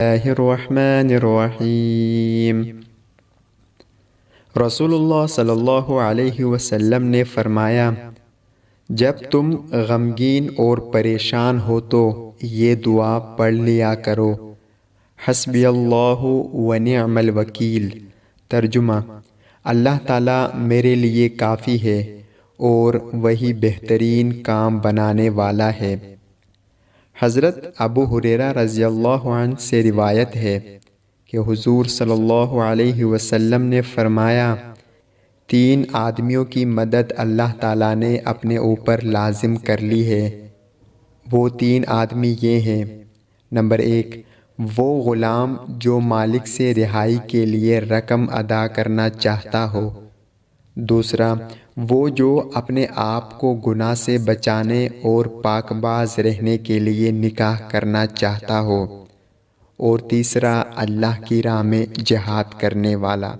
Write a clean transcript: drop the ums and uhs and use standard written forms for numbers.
اللہ الرحمن الرحیم۔ رسول اللہ صلی اللہ علیہ وسلم نے فرمایا، جب تم غمگین اور پریشان ہو تو یہ دعا پڑھ لیا کرو، حسبی اللہ ونعم الوکیل۔ ترجمہ: اللہ تعالیٰ میرے لیے کافی ہے اور وہی بہترین کام بنانے والا ہے۔ حضرت ابو ہریرہ رضی اللہ عنہ سے روایت ہے کہ حضور صلی اللہ علیہ وسلم نے فرمایا، 3 آدمیوں کی مدد اللہ تعالیٰ نے اپنے اوپر لازم کر لی ہے۔ وہ 3 آدمی یہ ہیں: نمبر 1، وہ غلام جو مالک سے رہائی کے لیے رقم ادا کرنا چاہتا ہو۔ دوسرا، وہ جو اپنے آپ کو گناہ سے بچانے اور پاک باز رہنے کے لیے نکاح کرنا چاہتا ہو۔ اور تیسرا، اللہ کی راہ میں جہاد کرنے والا۔